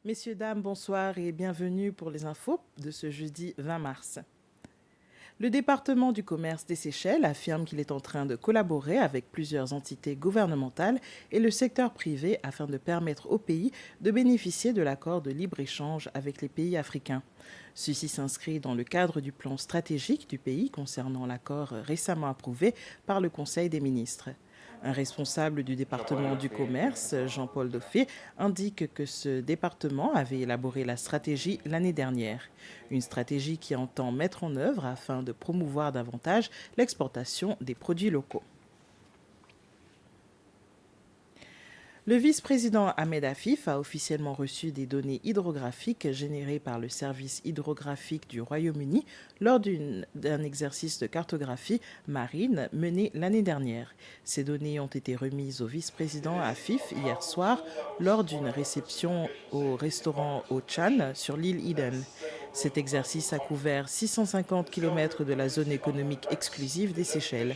Messieurs, dames, bonsoir et bienvenue pour les infos de ce jeudi 20 mars. Le département du commerce des Seychelles affirme qu'il est en train de collaborer avec plusieurs entités gouvernementales et le secteur privé afin de permettre au pays de bénéficier de l'accord de libre-échange avec les pays africains. Ceci s'inscrit dans le cadre du plan stratégique du pays concernant l'accord récemment approuvé par le Conseil des ministres. Un responsable du département du commerce, Jean-Paul Doffé, indique que ce département avait élaboré la stratégie l'année dernière. Une stratégie qui entend mettre en œuvre afin de promouvoir davantage l'exportation des produits locaux. Le vice-président Ahmed Afif a officiellement reçu des données hydrographiques générées par le service hydrographique du Royaume-Uni lors d'un exercice de cartographie marine mené l'année dernière. Ces données ont été remises au vice-président Afif hier soir lors d'une réception au restaurant au Chan sur l'île Eden. Cet exercice a couvert 650 km de la zone économique exclusive des Seychelles.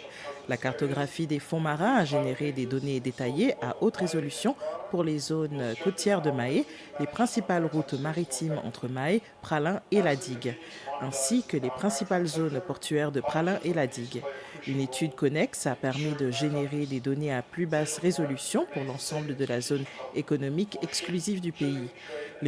La cartographie des fonds marins a généré des données détaillées à haute résolution pour les zones côtières de Mahé, les principales routes maritimes entre Mahé, Pralin et la digue, ainsi que les principales zones portuaires de Pralin et la digue. Une étude connexe a permis de générer des données à plus basse résolution pour l'ensemble de la zone économique exclusive du pays.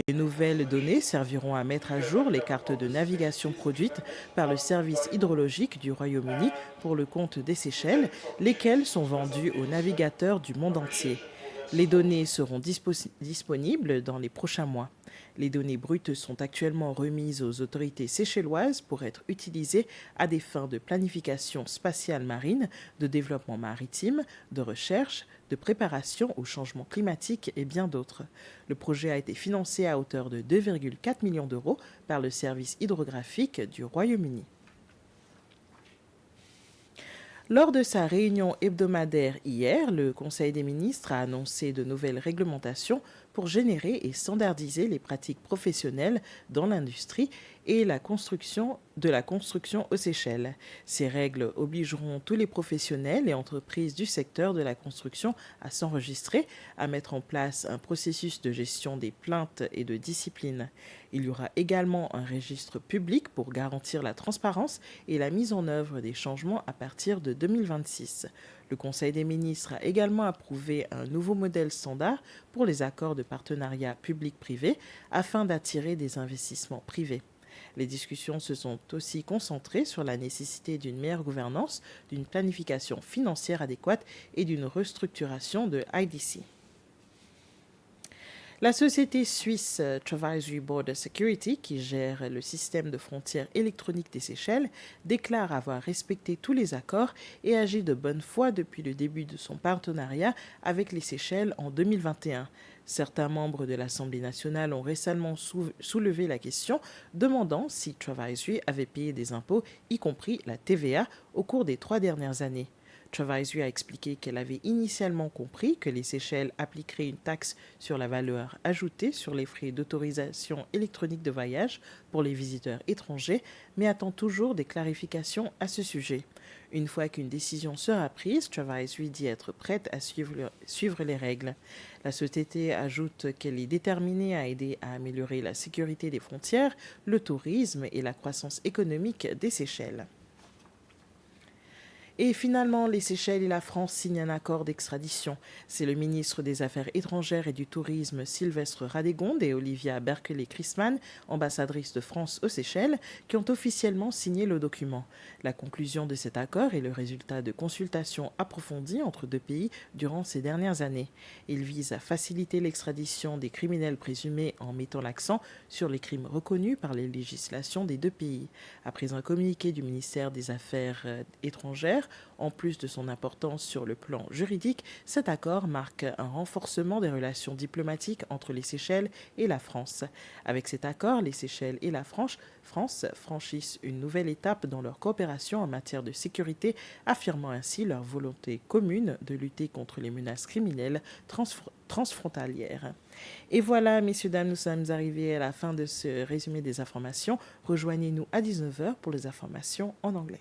Les nouvelles données serviront à mettre à jour les cartes de navigation produites par le service hydrologique du Royaume-Uni pour le compte des Seychelles, lesquelles sont vendues aux navigateurs du monde entier. Les données seront disponibles dans les prochains mois. Les données brutes sont actuellement remises aux autorités séchelloises pour être utilisées à des fins de planification spatiale marine, de développement maritime, de recherche, de préparation au changement climatique et bien d'autres. Le projet a été financé à hauteur de 2,4 millions d'euros par le service hydrographique du Royaume-Uni. Lors de sa réunion hebdomadaire hier, le Conseil des ministres a annoncé de nouvelles réglementations pour générer et standardiser les pratiques professionnelles dans l'industrie et la construction aux Seychelles. Ces règles obligeront tous les professionnels et entreprises du secteur de la construction à s'enregistrer, à mettre en place un processus de gestion des plaintes et de discipline. Il y aura également un registre public pour garantir la transparence et la mise en œuvre des changements à partir de 2026. Le Conseil des ministres a également approuvé un nouveau modèle standard pour les accords de partenariat public-privé afin d'attirer des investissements privés. Les discussions se sont aussi concentrées sur la nécessité d'une meilleure gouvernance, d'une planification financière adéquate et d'une restructuration de IDC. La société suisse Travasory Border Security, qui gère le système de frontières électroniques des Seychelles, déclare avoir respecté tous les accords et agi de bonne foi depuis le début de son partenariat avec les Seychelles en 2021. Certains membres de l'Assemblée nationale ont récemment soulevé la question, demandant si Travasory avait payé des impôts, y compris la TVA, au cours des 3 dernières années. Travasory a expliqué qu'elle avait initialement compris que les Seychelles appliqueraient une taxe sur la valeur ajoutée sur les frais d'autorisation électronique de voyage pour les visiteurs étrangers, mais attend toujours des clarifications à ce sujet. Une fois qu'une décision sera prise, Travasory dit être prête à suivre les règles. La société ajoute qu'elle est déterminée à aider à améliorer la sécurité des frontières, le tourisme et la croissance économique des Seychelles. Et finalement, les Seychelles et la France signent un accord d'extradition. C'est le ministre des Affaires étrangères et du Tourisme Sylvestre Radégonde et Olivia Berkeley-Christman, ambassadrice de France aux Seychelles, qui ont officiellement signé le document. La conclusion de cet accord est le résultat de consultations approfondies entre deux pays durant ces dernières années. Il vise à faciliter l'extradition des criminels présumés en mettant l'accent sur les crimes reconnus par les législations des deux pays. Après un communiqué du ministère des Affaires étrangères, en plus de son importance sur le plan juridique, cet accord marque un renforcement des relations diplomatiques entre les Seychelles et la France. Avec cet accord, les Seychelles et la France franchissent une nouvelle étape dans leur coopération en matière de sécurité, affirmant ainsi leur volonté commune de lutter contre les menaces criminelles transfrontalières. Et voilà, messieurs, dames, nous sommes arrivés à la fin de ce résumé des informations. Rejoignez-nous à 19h pour les informations en anglais.